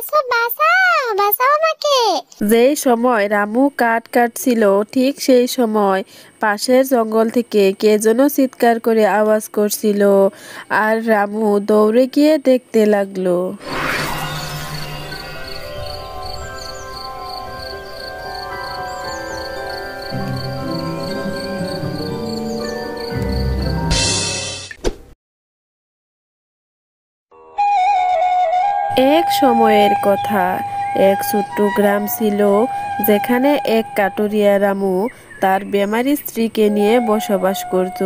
আসো, বাঁচাও বাঁচাও আমাকে। যেই সময় রামু কাঠ কাটছিল ঠিক সেই সময় পাশের জঙ্গল থেকে কে যেন চিৎকার করে আওয়াজ করছিল, আর রামু দৌড়ে গিয়ে দেখতে লাগলো। এক সময়ের কথা, এক ছোট্ট গ্রাম ছিল যেখানে এক কাটুরিয়া রামু তার বেমারি স্ত্রীকে নিয়ে বসবাস করত।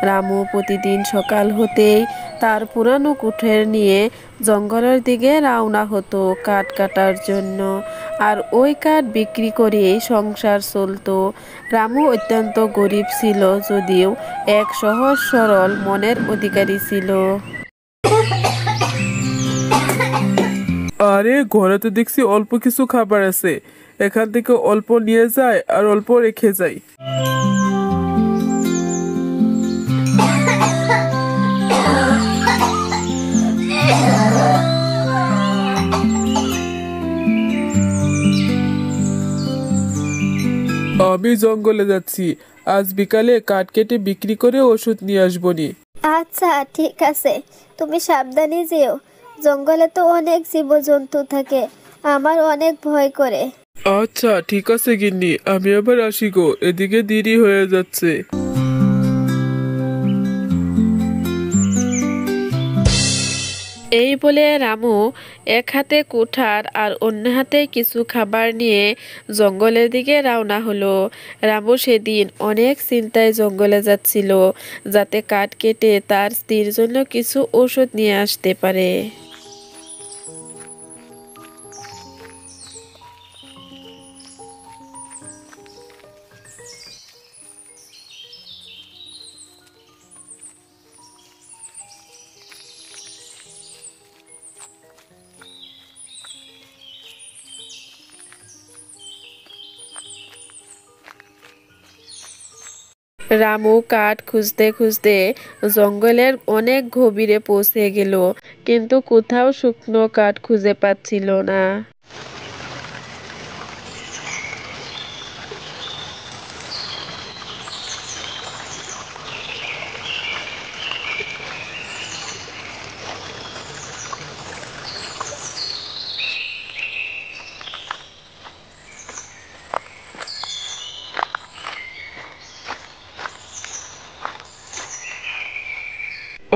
রামু প্রতিদিন সকাল হতেই তার পুরানো কুঠের নিয়ে জঙ্গলের দিকে রওনা হতো কাঠ কাটার জন্য, আর ওই কাঠ বিক্রি করেই সংসার চলতো। রামু অত্যন্ত গরিব ছিল, যদিও এক সহজ সরল মনের অধিকারী ছিল। আরে ঘরে তো দেখছি অল্প কিছু খাবার আছে, এখান থেকে অল্প নিয়ে যায় আর অল্প রেখে যাই। আমি জঙ্গলে যাচ্ছি, আজ বিকালে কাঠ কেটে বিক্রি করে ওষুধ নিয়ে আসবো নি। আচ্ছা ঠিক আছে, তুমি সাবধানে যেও। জঙ্গলে তো অনেক জীবজন্তু থাকে, আমার অনেক ভয় করে। আচ্ছা ঠিক আছে গিন্নি, আমি আবার আসি গো, এদিকে দেরি হয়ে যাচ্ছে। এই বলে রামু এক হাতে কুঠার আর অন্য হাতে কিছু খাবার নিয়ে জঙ্গলের দিকে রওনা হলো। রামু সেদিন অনেক চিন্তায় জঙ্গলে যাচ্ছিল, যাতে কাঠ কেটে তার স্ত্রীর জন্য কিছু ওষুধ নিয়ে আসতে পারে। রামু কাঠ খুঁজতে খুঁজতে জঙ্গলের অনেক গভীরে পৌঁছে গেল, কিন্তু কোথাও শুকনো কাঠ খুঁজে পাচ্ছিল না।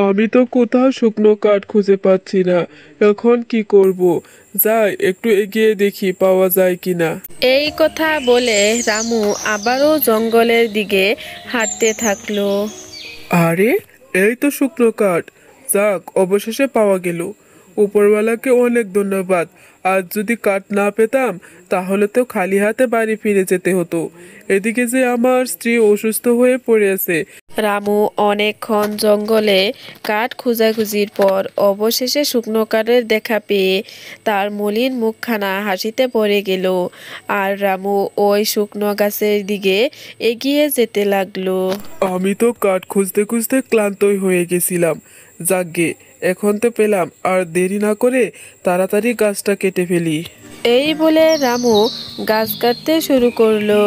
আমি তো কোথাও শুকনো কাঠ খুঁজে পাচ্ছি না, এখন কি করব? যাই একটু এগিয়ে দেখি পাওয়া যায় কিনা। এই কথা বলে রামু আবারও জঙ্গলের দিকে হাঁটতে থাকলো। আরে এই তো শুকনো কাঠ, যাক অবশেষে পাওয়া গেল। উপরওয়ালাকে অনেক ধন্যবাদ, আজ যদি কাঠ না পেতাম তাহলে তো খালি হাতে বাড়ি ফিরে যেতে হতো। এদিকে যে আমার স্ত্রী অসুস্থ হয়ে পড়ে আছে। রামু অনেকক্ষণ জঙ্গলে কাঠ খোঁজাখুঁজির পর অবশেষে শুকনো কাঠের দেখা পেয়ে তার মলিন মুখখানা হাসিতে পড়ে গেল, আর রামু ওই শুকনো গাছের দিকে এগিয়ে যেতে লাগলো। আমি তো কাঠ খুঁজতে খুঁজতে ক্লান্তই হয়ে গেছিলাম, যাকগে এখন তো পেলাম, আর দেরি না করে তাড়াতাড়ি গাছটা কেটে ফেলি। এই বলে রামু গাছ কাটতে শুরু করলো।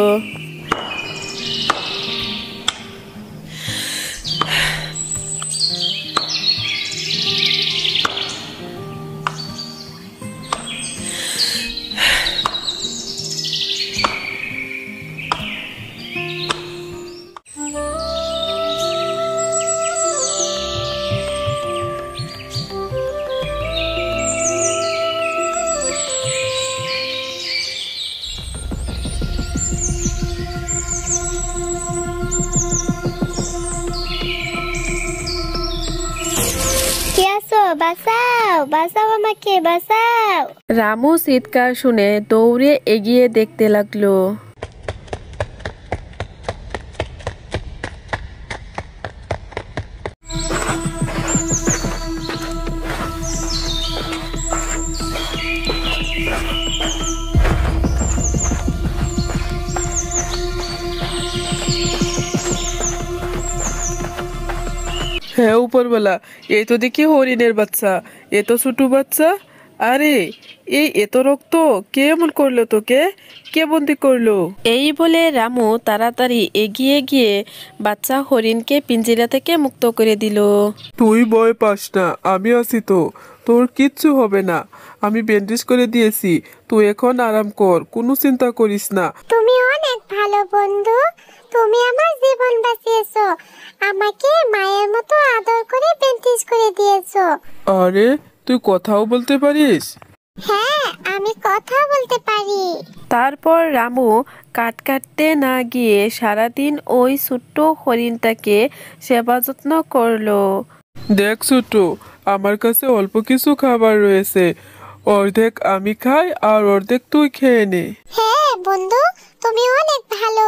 বাঁচাও বাঁচাও আমাকে, বাঁচাও। রামু চিৎকার শুনে দৌড়ে এগিয়ে দেখতে লাগলো। হ্যাঁ উপরওয়ালা, এই তো দেখি হরিণের বাচ্চা, এ তো ছোট বাচ্চা, আরে, এই এত রক্ত কে এমন করলো তোকে? কে বন্দি করলো? এই বলে রামু তাড়াতাড়ি এগিয়ে গিয়ে বাচ্চা হরিণকে পিঞ্জিরা থেকে মুক্ত করে দিল। তুই ভয় পাস না, আমি আছি তো, তোর কিচ্ছু হবে না। আমি ব্যান্ডেজ করে দিয়েছি, তুই এখন আরাম কর, কোনো চিন্তা করিস না। তুমি অনেক ভালো বন্ধু, তুমি আমার জীবন বাঁচিয়েছো, আমাকে মায়ের মতো আদর করে ব্যান্ডেজ করে দিয়েছো। আরে, তুই কথাও বলতে পারিস? হ্যাঁ, আমি কথা বলতে পারি। তারপর রামু কাট কাটতে না গিয়ে সারাদিন ওই ছোট্ট হরিণটাকে সেবা যত্ন করলো। দেখ ছোট, আমার কাছে অল্প কিছু খাবার রয়েছে, অর্ধেক আমি খাই আর অর্ধেক তুই খেয়ে নে। হ্যাঁ বন্ধু, তুমি অনেক ভালো,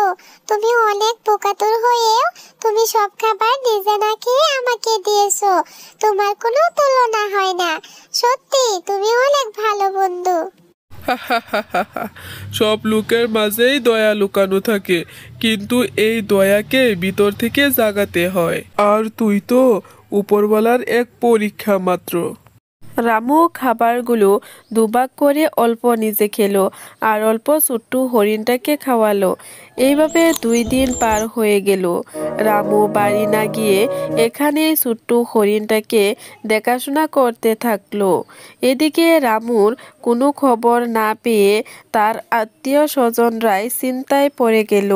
তুমি অনেক বোকাতুর হয়েও তুমি সব খাবার নিজে না খেয়ে আমাকে দিয়েছো, তোমার কোনো তুলনা হয় না। সত্যি তুমি অনেক ভালো বন্ধু। সব লোকের মাঝেই দয়া লুকানো থাকে, কিন্তু এই দয়াকে ভিতর থেকে জাগাতে হয়। আর তুই তো উপরওয়ালার এক পরীক্ষা মাত্র। রামু খাবারগুলো দুভাগ করে অল্প নিজে খেলো আর অল্প ছোট্ট হরিণটাকে খাওয়ালো। এইভাবে 2 দিন পার হয়ে গেল। রামু বাড়ি না গিয়ে এখানে ছোট্ট হরিণটাকে দেখাশোনা করতে থাকলো। এদিকে রামুর কোনো খবর না পেয়ে তার আত্মীয় স্বজনরাই চিন্তায় পড়ে গেল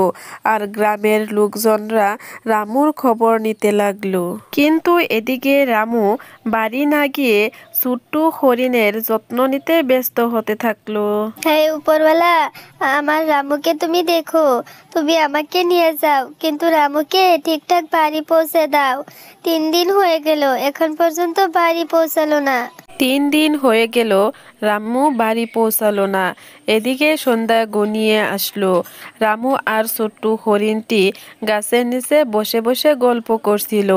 আর গ্রামের লোকজনরা রামুর খবর নিতে লাগলো। কিন্তু এদিকে রামু বাড়ি না গিয়ে ছোট্ট হরিণের যত্ন নিতে ব্যস্ত হতে থাকলো। হ্যাঁ উপরওয়ালা, আমার রামুকে তুমি দেখো, তুমি আমাকে নিয়ে যাও, কিন্তু রামুকে ঠিকঠাক বাড়ি পৌঁছে দাও। 3 দিন হয়ে গেল, এখন পর্যন্ত বাড়ি পৌঁছালো না। 3 দিন হয়ে গেল, রামু বাড়ি পৌঁছালো না। এদিকে সন্ধ্যা ঘনিয়ে আসলো। রামু আর ছোট্ট হরিণটি গাছের নিচে বসে বসে গল্প করছিল।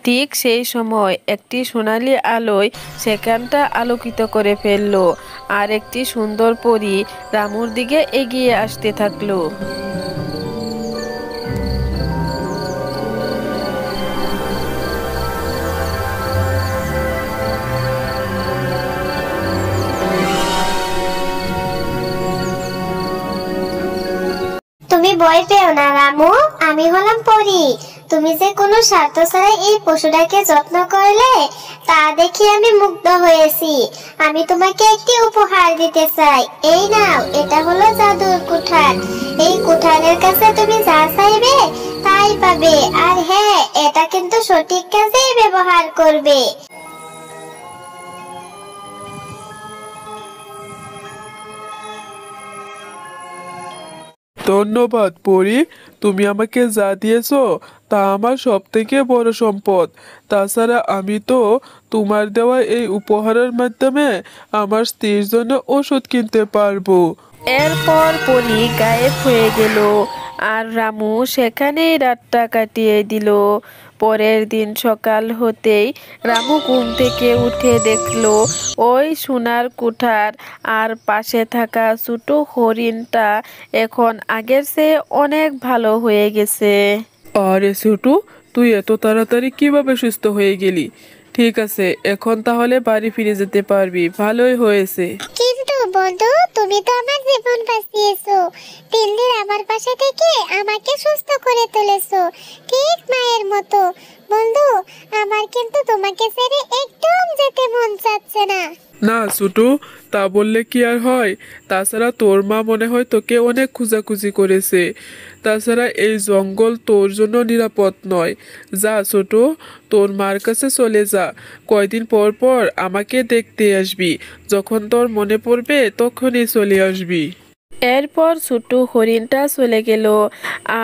ঠিক সেই সময় একটি সোনালি আলোয় সেখানটা আলোকিত করে ফেললো আর একটি সুন্দর পরী রামুর দিকে এগিয়ে আসতে থাকলো। তুমি ভয় পেও না রামু, আমি হলাম পরী। তুমি যে কোনো স্বার্থ ছাড়া এই পশুটাকে যত্ন করলে তা দেখে আমি মুগ্ধ হয়েছি। আমি তোমাকে একটি উপহার দিতে চাই। এই নাও, এটা হলো জাদুর কুঠার। এই কুঠারের কাছে তুমি যা চাইবে তাই পাবে। আর হ্যাঁ, এটা কিন্তু সঠিক কাজেই ব্যবহার করবে। ধন্যবাদ পরি, তুমি আমাকে যা দিয়েছো তা আমার সব থেকে বড় সম্পদ। তাছাড়া আমি তো তোমার দেওয়া এই উপহারের মাধ্যমে আমার স্ত্রীর জন্য ওষুধ কিনতে পারবো। এরপর পরী গায়েব হয়ে গেল আর রামু সেখানেই রাতটা কাটিয়ে দিল। পরের দিন সকাল হতেই রামু ঘুম থেকে উঠে দেখলো ওই সোনার কুঠার আর পাশে থাকা ছোট হরিণটা এখন আগের চেয়ে অনেক ভালো হয়ে গেছে। আরে ছোটু, তুই এত তাড়াতাড়ি কিভাবে সুস্থ হয়ে গেলি? ঠিক আছে, এখন তাহলে বাড়ি ফিরে যেতে পারবি, ভালোই হয়েছে। কিন্তু বন্ধু, তুমি তো আমার জীবন বাঁচিয়েছো। 3 দিন আমার পাশে থেকে আমাকে সুস্থ করে তুলেছো, ঠিক মায়ের মতো। বন্ধু, আমার কিন্তু তোমাকে ছেড়ে একদম যেতে মন চাচ্ছে না। না ছোটু, তা বললে কি আর হয়? তাছাড়া তোর মা মনে হয় তোকে অনেক খোঁজাখুঁজি করেছে। তাছাড়া এই জঙ্গল তোর জন্য নিরাপদ নয়। যা ছোট, তোর মার কাছে চলে যা। কয়দিন পর পর আমাকে দেখতে আসবি, যখন তোর মনে পড়বে তখনই চলে আসবি। এরপর ছোট্ট হরিণটা চলে গেল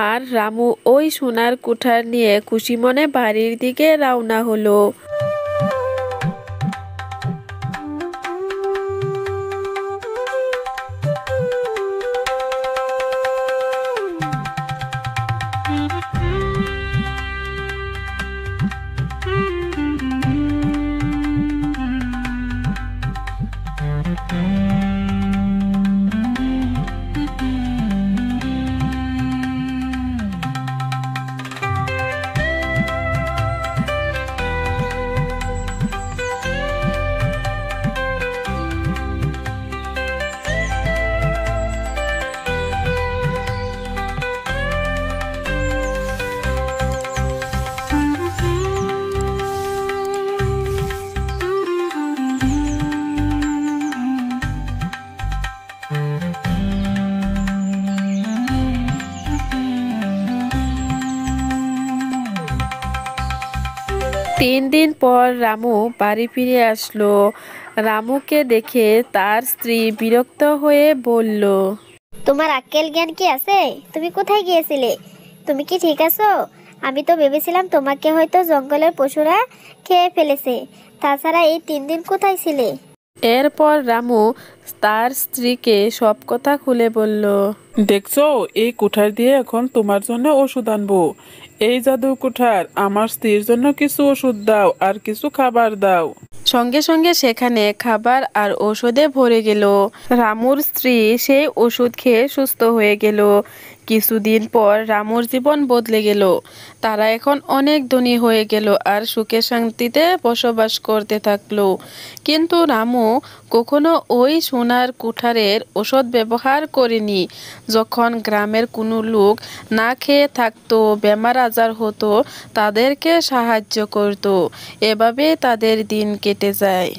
আর রামু ওই সোনার কুঠার নিয়ে খুশি মনে বাড়ির দিকে রওনা হলো। 3 দিন পর রামু বাড়ি ফিরে আসলো। রামুকে দেখে তার স্ত্রী বিরক্ত হয়ে বলল, তোমার আক্কেল জ্ঞান কি আছে? তুমি কোথায় গিয়েছিলে? তুমি কি ঠিক আছো? আমি তো ভেবেছিলাম তোমাকে হয়তো জঙ্গলের পশুরা খেয়ে ফেলেছে। তাছাড়া এই 3 দিন কোথায় ছিলে? এরপর রামু তার স্ত্রীকে সব কথা খুলে বলল। দেখছো, এই কুঠার দিয়ে এখন তোমার জন্য ওষুধ আনবো। এই জাদু কুঠার, আমার স্ত্রীর জন্য কিছু ওষুধ দাও আর কিছু খাবার দাও। সঙ্গে সঙ্গে সেখানে খাবার আর ওষুধে ভরে গেল। রামুর স্ত্রী সেই ওষুধ খেয়ে সুস্থ হয়ে গেল। কিছুদিন পর রামুর জীবন বদলে গেল। তারা এখন অনেক ধনী হয়ে গেল আর সুখে শান্তিতে বসবাস করতে থাকলো। কিন্তু রামু কখনো ওই সোনার কুঠারের ওষুধ ব্যবহার করেনি। যখন গ্রামের কোনো লোক না খেয়ে থাকতো, বেমার আজার হতো, তাদেরকে সাহায্য করত। এভাবে তাদের দিন কেটে যায়।